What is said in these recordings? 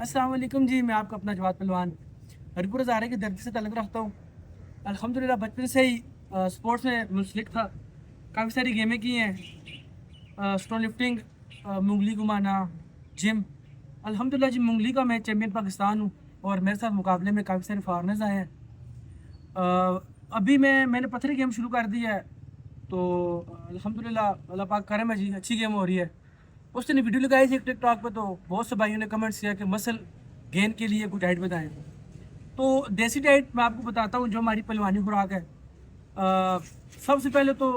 अस्सलाम वालेकुम जी। मैं आपका अपना जवाद पहलवान हरिपुर हज़ारे की धरती से तल्लुक़ रखता हूँ। अल्हम्दुलिल्लाह बचपन से ही स्पोर्ट्स में मुंसलिक था। काफ़ी सारी गेमें की हैं, स्टोन लिफ्टिंग, मुंगली घुमाना, जिम। अल्हम्दुलिल्लाह जी मुंगली का मैं चैम्पियन पाकिस्तान हूँ और मेरे साथ मुकाबले में काफ़ी सारे फॉरेनर्स आए हैं। अभी मैंने पत्थरी गेम शुरू कर दी है, तो अल्हम्दुलिल्लाह अल्लाह पाक करम है जी, अच्छी गेम हो रही है। उस दिन वीडियो लगाई थी टिकटॉक पे, तो बहुत से भाइयों ने कमेंट्स किया कि मसल गेन के लिए कोई डाइट बताएं। तो देसी डाइट मैं आपको बताता हूँ जो हमारी पहलवानी खुराक है। सबसे पहले तो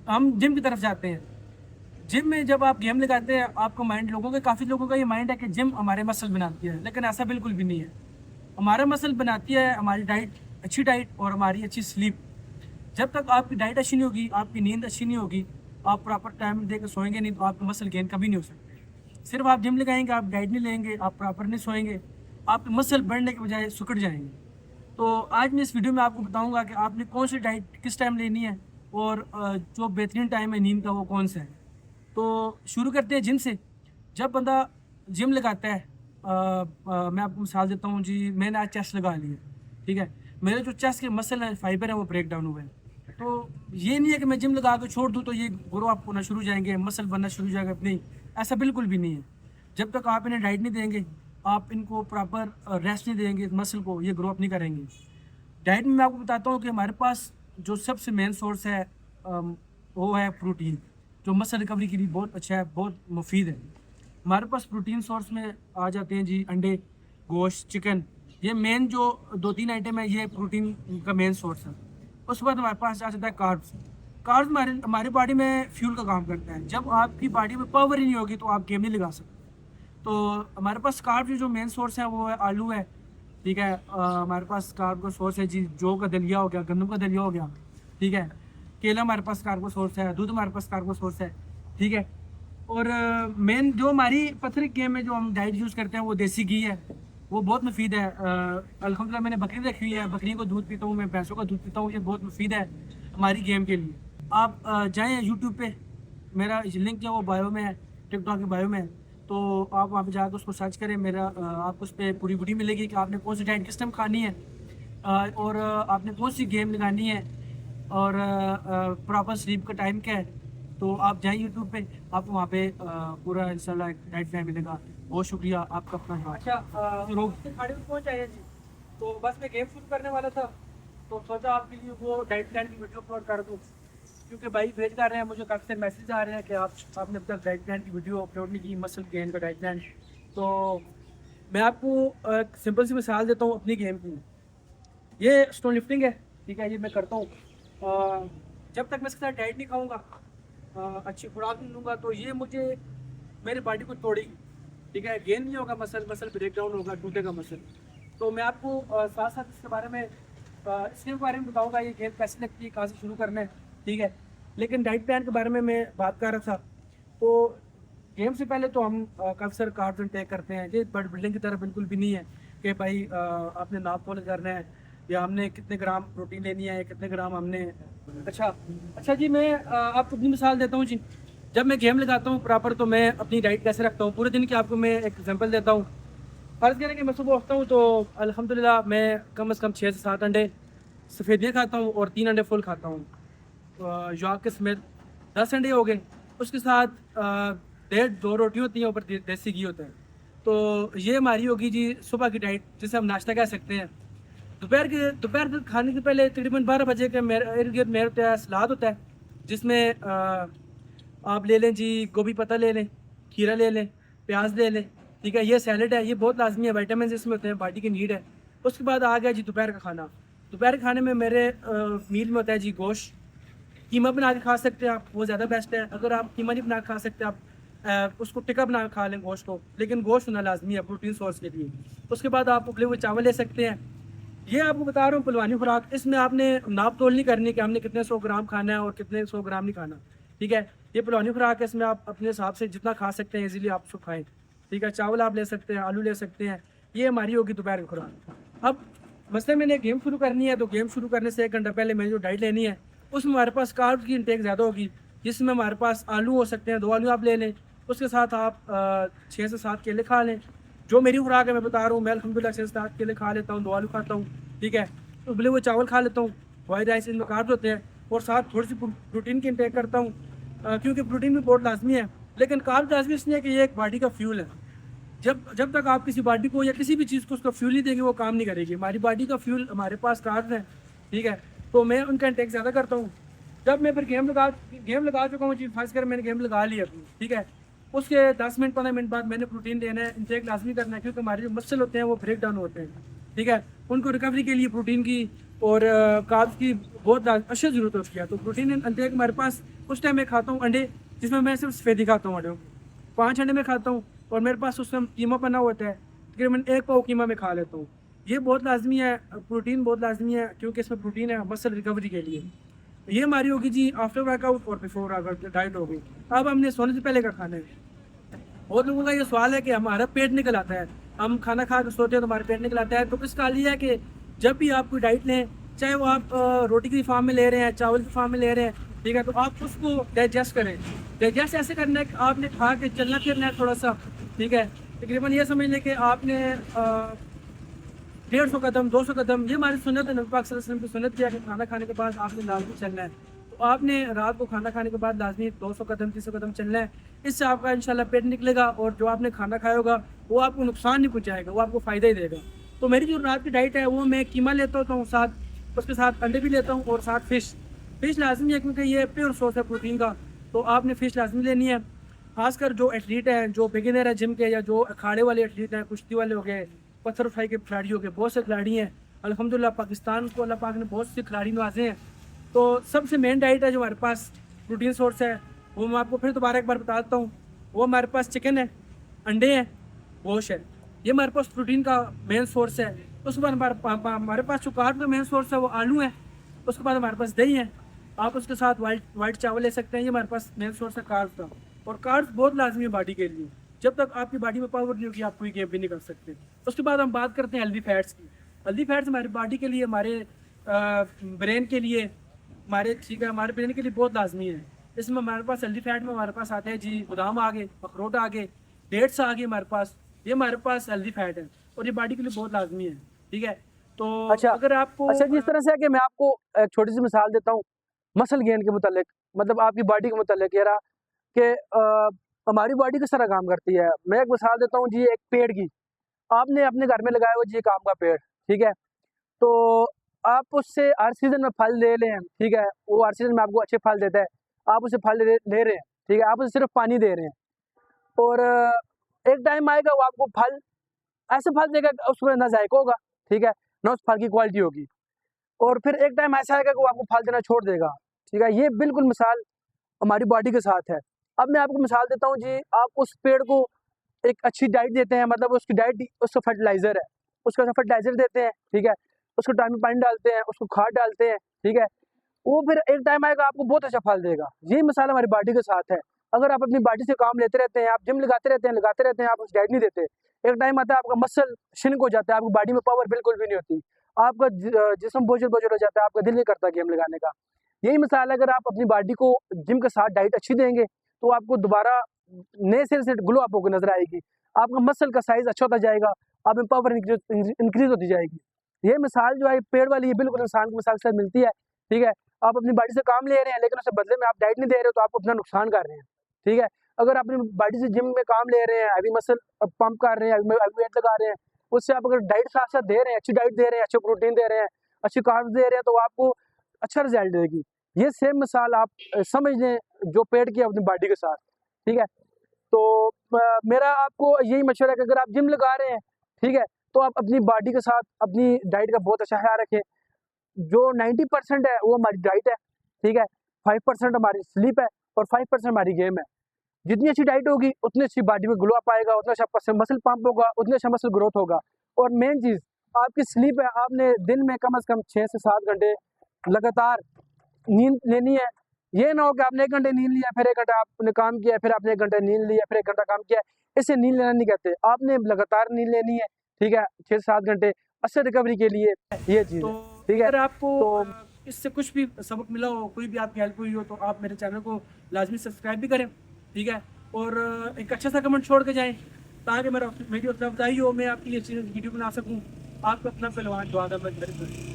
हम जिम की तरफ जाते हैं। जिम में जब आप गेम लगाते हैं, आपका माइंड, काफ़ी लोगों का ये माइंड है कि जिम हमारे मसल बनाती है, लेकिन ऐसा बिल्कुल भी नहीं है। हमारा मसल बनाती है हमारी डाइट, अच्छी डाइट और हमारी अच्छी स्लीप। जब तक आपकी डाइट अच्छी नहीं होगी, आपकी नींद अच्छी नहीं होगी, आप प्रॉपर टाइम देकर सोएंगे नहीं, तो आपका मसल गेन कभी नहीं हो सकता। सिर्फ आप जिम लगाएंगे, आप डाइट नहीं लेंगे, आप प्रॉपर नहीं सोएंगे, आपके मसल बढ़ने के बजाय सिकुड़ जाएंगे। तो आज मैं इस वीडियो में आपको बताऊंगा कि आपने कौन सी डाइट किस टाइम लेनी है और जो बेहतरीन टाइम है नींद का वो कौन सा है। तो शुरू करते हैं जिम से। जब बंदा जिम लगाता है, मैं आपको मिसाल देता हूँ जी, मैंने आज चेस्ट लगा लिया, ठीक है। मेरे जो चेस्ट के मसल है, फाइबर है, वो ब्रेक डाउन हुए हैं। तो ये नहीं है कि मैं जिम लगा के छोड़ दूँ तो ये ग्रो अप होना शुरू हो जाएंगे, मसल बनना शुरू हो जाएगा, नहीं, ऐसा बिल्कुल भी नहीं है। जब तक आप इन्हें डाइट नहीं देंगे, आप इनको प्रॉपर रेस्ट नहीं देंगे मसल को, ये ग्रो अप नहीं करेंगे। डाइट में मैं आपको बताता हूँ कि हमारे पास जो सबसे मेन सोर्स है, वो है प्रोटीन, जो मसल रिकवरी के लिए बहुत अच्छा है, बहुत मुफीद है। हमारे पास प्रोटीन सोर्स में आ जाते हैं जी अंडे, गोश्त, चिकन। ये मेन जो दो तीन आइटम है, ये प्रोटीन का मेन सोर्स है। उसके बाद हमारे पास आ जाता है कार्ब्स। कार्ब्स हमारे हमारी बॉडी में फ्यूल का काम करता है। जब आपकी बॉडी में पावर ही नहीं होगी तो आप गेम नहीं लगा सकते। तो हमारे पास कार्ब जो मेन सोर्स है वो है आलू है, ठीक है। हमारे पास कार्ब का सोर्स है जी, जौ का दलिया हो गया, गंदम का दलिया हो गया, ठीक है। केला हमारे पास कार्ब का सोर्स है, दूध हमारे पास कार्ब का सोर्स है, ठीक है। और मेन जो हमारी पथरी गेम में जो हम डाइट यूज़ करते हैं वो देसी घी है, वो बहुत मुफीद है। अल्हम्दुलिल्लाह मैंने बकरी रखी हुई है, बकरी को दूध पीता हूँ, मैं भैंसों का दूध पीता हूँ, ये बहुत मुफीद है हमारी गेम के लिए। आप जाएँ यूट्यूब पे, मेरा लिंक जो है वो बायो में है, टिकटॉक के बायो में है। तो आप वहाँ पे जाकर उसको सर्च करें, आपको उस पर पूरी वीडियो मिलेगी कि आपने कौन सी डाइट किस टाइम खानी है, और आपने कौन सी गेम लगानी है, और प्रॉपर स्लीप का टाइम क्या है। तो आप जाएँ यूट्यूब पे, आपको वहाँ पे पूरा इंशाल्लाह डाइट प्लान मिलेगा। बहुत शुक्रिया आपका अपना जवाब। अच्छा, रोग से खाने में पहुँच आए हैं जी। तो बस मैं गेम शुरू करने वाला था, तो सोचा आपके लिए वो डाइट प्लान की वीडियो अपलोड कर दूँ, क्योंकि भाई भेज कर रहे हैं, मुझे काफ़ी सारे मैसेज आ रहे हैं कि आपने अब तक डाइट प्लान की वीडियो अपलोड नहीं की, मसल गेन का डाइट प्लान। तो मैं आपको एक सिंपल सी मिसाल देता हूँ अपनी गेम की। ये स्टोन लिफ्टिंग है, ठीक है, ये मैं करता हूँ। जब तक मैं इसके साथ डाइट नहीं खाऊंगा, अच्छी खुराक नहीं लूँगा, तो ये मुझे मेरी बॉडी को तोड़ेगी, ठीक है। गेन नहीं होगा, मसल ब्रेक डाउन होगा, टूटेगा मसल। तो मैं आपको साथ साथ इसके बारे में बताऊँगा, ये गेम कैसे लगती है, कहाँ से शुरू करना है, ठीक है। लेकिन डाइट प्लान के बारे में मैं बात कर रहा था। तो गेम से पहले तो हम काफ़ी सारे कार्ब्स इंटेक करते हैं। ये बॉडी बिल्डिंग की तरह बिल्कुल भी नहीं है कि भाई आपने नाप तोल करना है, या हमने कितने ग्राम प्रोटीन लेनी है, या कितने ग्राम हमने। अच्छा जी, मैं आपको अपनी मिसाल देता हूँ जी। जब मैं गेम लगाता हूँ प्रॉपर, तो मैं अपनी डाइट कैसे रखता हूँ पूरे दिन की, आपको मैं एक एग्जांपल देता हूँ। फ़र्ज़ करें कि मैं सुबह उठता हूँ तो अल्हम्दुलिल्लाह मैं कम से कम 6 से 7 अंडे सफ़ेदियाँ खाता हूँ और 3 अंडे फुल खाता हूँ, जॉग के समेत 10 अंडे हो गए। उसके साथ 1.5-2 रोटी होती हैं, ऊपर देसी घी होता है। तो ये हमारी होगी जी सुबह की डाइट, जिसे हम नाश्ता कह सकते हैं। दोपहर के खाने से पहले तकरीबन 12 बजे के मेरे इर्द गिर्द मेरे पास सलाद होता है, जिसमें आप ले लें जी, गोभी पत्ता ले लें, खीरा ले लें, प्याज ले लें, ठीक है। ये सैलड है, ये बहुत लाजमी है, विटामिन इसमें होते हैं, बॉडी की नीड है। उसके बाद आ गया जी दोपहर का खाना। दोपहर के खाने में मेरे मील में होता है जी गोश्त। कीमा बना के खा सकते हैं आप, वो ज़्यादा बेस्ट है। अगर आप कीमा नहीं बना के खा सकते, आप उसको टिक्का बना के खा लें गोश्त को, लेकिन गोश्त होना लाजमी है प्रोटीन सोर्स के लिए। उसके बाद आप उबले हुए चावल ले सकते हैं। ये आपको बता रहा हूँ पहलवानी खुराक, इसमें आपने नाप तोल नहीं करनी कि हमने कितने 100 ग्राम खाना है और कितने 100 ग्राम नहीं खाना, ठीक है। ये पहलवानी खुराक है, इसमें आप अपने हिसाब से जितना खा सकते हैं इजीली आप उसको खाएँ, ठीक है। चावल आप ले सकते हैं, आलू ले सकते हैं। ये हमारी होगी दोपहर की खुराक। अब मसले मैंने गेम शुरू करनी है, तो गेम शुरू करने से 1 घंटा पहले मैंने जो डाइट लेनी है, उसमें हमारे पास कार्ब्स की इंटेक ज़्यादा होगी, जिसमें हमारे पास आलू हो सकते हैं, 2 आलू आप ले लें। उसके साथ आप 6 से 7 केले खा लें, जो मेरी खुराक है मैं बता रहा हूँ, मैं अल्हम्दुलिल्लाह से स्टार्ट के लिए खा लेता हूँ, 2 आलू खाता हूँ, ठीक है, उबले हुए चावल खा लेता हूँ, वाइट राइस इनमें कार्ब्स होते हैं, और साथ थोड़ी सी प्रोटीन की इंटेक करता हूँ, क्योंकि प्रोटीन भी बहुत लाजमी है। लेकिन कार्ब्स लाजमी इसलिए कि ये एक बॉडी का फ्यूल है। जब जब तक आप किसी बॉडी को या किसी भी चीज़ को उसका फ्यूल नहीं देंगे वो काम नहीं करेगी। हमारी बॉडी का फ्यूल हमारे पास कार्ब्स हैं, ठीक है, तो मैं उनका इंटेक ज़्यादा करता हूँ। जब मैं फिर गेम लगा चुका हूँ जी, खास कर मैंने गेम लगा लिया अपनी, ठीक है, उसके 10 मिनट 15 मिनट बाद मैंने प्रोटीन लेना है, इंटेक लाजमी करना है, क्योंकि हमारे जो मसल होते हैं वो ब्रेक डाउन होते हैं, ठीक है, उनको रिकवरी के लिए प्रोटीन की और कार्ब्स की बहुत अच्छी ज़रूरत होती है। तो प्रोटीन इंटेक हमारे पास उस टाइम मैं खाता हूँ अंडे, जिसमें मैं सिर्फ सफ़ेदी खाता हूँ, अंडे 5 अंडे में खाता हूँ, और मेरे पास उस टाइम कीमा बना होता है, तकरीबन 1 पाव कीमा में खा लेता हूँ। ये बहुत लाजमी है, प्रोटीन बहुत लाजमी है, क्योंकि इसमें प्रोटीन है मसल रिकवरी के लिए। ये हमारी होगी जी आफ्टर वर्कआउट और बिफोर वर्कआउट डाइट होगी। अब हमने सोने से पहले का खाना है। बहुत लोगों का ये सवाल है कि हमारा पेट निकल आता है, हम खाना खा कर सोते हैं तो हमारा पेट निकल आता है। तो इसका लिए है कि जब भी आप कोई डाइट लें, चाहे वो आप रोटी की फार्म में ले रहे हैं, चावल की फार्म में ले रहे हैं, ठीक है, तो आप उसको डाइजेस्ट करें। डाइजेस्ट ऐसे करना है कि आपने खा के चलना फिरना है थोड़ा सा, ठीक है, तकरीबन ये समझ लें कि आपने 150 कदम 200 कदम, ये हमारी सुन्नत है, नबी पाक सल्लल्लाहु अलैहि वसल्लम की सुन्नत किया कि खाना खाने के बाद आपने लाजमी चलना है। तो आपने रात को खाना खाने के बाद लाजमी 200 कदम 300 कदम चलना है। इससे आपका इंशाल्लाह पेट निकलेगा, और जो आपने खाना खाया होगा वो आपको नुकसान नहीं पहुँचाएगा, वो आपको फ़ायदा ही देगा। तो मेरी जो रात की डाइट है वो मैं कीमा लेता होता हूँ, साथ उसके साथ अंडे भी लेता हूँ, और साथ फ़िश लाजमी है, क्योंकि ये प्योर सोर्स है प्रोटीन का। तो आपने फ़िश लाजमी लेनी है। खासकर जो एथलीट हैं, जो बिगिनर है जिम के, या जो अखाड़े वाले एथलीट हैं, कुश्ती वाले हो गए, पत्थर उठाई के खिलाड़ी हो गए, बहुत से खिलाड़ी हैं। अल्हम्दुलिल्लाह पाकिस्तान को अल्लाह पाक ने बहुत से खिलाड़ी नवाजे हैं। तो सबसे मेन डाइट है जो हमारे पास प्रोटीन सोर्स है, वो मैं आपको फिर दोबारा एक बार बता देता हूँ। वो हमारे पास चिकन है, अंडे हैं, गोश्त है, ये हमारे पास प्रोटीन का मेन सोर्स है। उसके बाद हमारे पास जो कार्ब का मेन सोर्स है वो आलू है। उसके बाद हमारे पास दही है, आप उसके साथ वाइट चावल ले सकते हैं। ये हमारे पास मेन सोर्स है कार्ब का, और कार्ब्स बहुत लाजमी है बॉडी के लिए। जब तक आपकी बॉडी में पावर नहीं होगी आप कोई गेम भी नहीं कर सकते। उसके बाद हम बात करते हैं हेल्दी फैट्स की। हेल्दी फैट्स हमारी बॉडी के लिए, हमारे ब्रेन के लिए, हमारे ठीक है, हमारे ब्रेन के लिए बहुत लाजमी है। इसमें हमारे पास हेल्दी फैट में हमारे पास आते हैं जी बादाम आ गए, अखरोट आ गए, डेट्स आ गए हमारे पास, ये हमारे पास हेल्दी फैट है, और ये बॉडी के लिए बहुत लाजमी है, ठीक है। तो अच्छा अगर आपको अच्छा जिस तरह से है कि मैं आपको एक छोटी सी मिसाल देता हूँ मसल गेन के मुतालिक, मतलब आपकी बॉडी के मुतालिक, ये रहा कि हमारी बॉडी किस तरह काम करती है। मैं एक मिसाल देता हूँ जी, एक पेड़ की। आपने अपने घर में लगाया हुआ जी एक आम का पेड़, ठीक है, तो आप उससे हर सीजन में फल ले लें, ठीक है, वो हर सीजन में आपको अच्छे फल देता है, आप उसे फल ले रहे हैं, ठीक है, आप उसे सिर्फ पानी दे रहे हैं, और एक टाइम आएगा वो आपको फल ऐसे फल देगा उसमें ना जायका होगा, ठीक है, ना उस फल की क्वालिटी होगी, और फिर एक टाइम ऐसा आएगा कि वो आपको फल देना छोड़ देगा, ठीक है। ये बिल्कुल मिसाल हमारी बॉडी के साथ है। अब मैं आपको मिसाल देता हूँ जी, आप उस पेड़ को एक अच्छी डाइट देते हैं, मतलब उसकी डाइट उसका फर्टिलाइजर है, उसका फर्टिलाइजर देते हैं, ठीक है, उसको टाइम में पानी डालते हैं, उसको खाद डालते हैं, ठीक है, वो फिर एक टाइम आएगा आपको बहुत अच्छा फल देगा। यही मिसाल हमारी बॉडी के साथ है। अगर आप अपनी बॉडी से काम लेते रहते हैं, आप जिम लगाते रहते हैं, आप उस डाइट नहीं देते, एक टाइम आता है आपका मसल शिनक हो जाता है, आपकी बॉडी में पावर बिल्कुल भी नहीं होती, आपका जिस्म बोझल बोझल हो जाता है, आपका दिल नहीं करता गेम लगाने का। यही मिसाल है, अगर आप अपनी बॉडी को जिम के साथ डाइट अच्छी देंगे तो आपको दोबारा नए सिरे से ग्लो अप होकर नजर आएगी, आपका मसल का साइज अच्छा होता जाएगा, आप में पावर इंक्रीज होती जाएगी। ये मिसाल जो है पेड़ वाली, ये बिल्कुल इंसान की मिसाल से मिलती है, ठीक है। आप अपनी बॉडी से काम ले रहे हैं, लेकिन उससे बदले में आप डाइट नहीं दे रहे हो, तो आप अपना नुकसान कर रहे हैं, ठीक है। अगर अपनी बॉडी से जिम में काम ले रहे हैं, हैवी मसल पंप कर रहे हैं, हैवी वेट लगा रहे हैं, उससे आप अगर डाइट साथ साथ दे रहे हैं, अच्छी डाइट दे रहे हैं, अच्छे प्रोटीन दे रहे हैं, अच्छी कार्ब्स दे रहे हैं, तो आपको अच्छा रिजल्ट देगी। ये सेम मिसाल आप समझ लें जो पेड़ की अपनी बॉडी के साथ, ठीक है। तो मेरा आपको यही मशवरा है कि अगर आप जिम लगा रहे हैं, ठीक है, तो आप अपनी बॉडी के साथ अपनी डाइट का बहुत अच्छा ख्याल रखें। जो 90% है वो हमारी डाइट है, ठीक है, 5% हमारी स्लीप है, और 5% हमारी गेम है। जितनी अच्छी डाइट होगी उतनी अच्छी बॉडी में ग्लो अप आएगा, उतना अच्छा मसल पंप होगा, उतनी अच्छा मसल ग्रोथ होगा। और मेन चीज़ आपकी स्लीप है, आपने दिन में कम से कम 6 से 7 घंटे लगातार नींद लेनी है। ये ना हो कि आपने 1 घंटे नींद लिया, फिर 1 घंटा आपने काम किया, फिर आपने 1 घंटे नींद लिया, फिर 1 घंटा काम किया। इसे नींद लेना नहीं कहते, आपने लगातार नींद लेनी है, ठीक है, 6 से 7 घंटे अच्छे रिकवरी के लिए ये चीज़ तो है, ठीक है। अगर आपको तो इससे कुछ भी सबक मिला हो, कोई भी आपकी हेल्प हुई हो, तो आप मेरे चैनल को लाजमी सब्सक्राइब भी करें, ठीक है, और एक अच्छा सा कमेंट छोड़ के जाएं। ताकि मेरा मेरी हौसला अफजाई हो, मैं आपके लिए वीडियो बना सकूँ। आपको अपना पहलवान दुआ का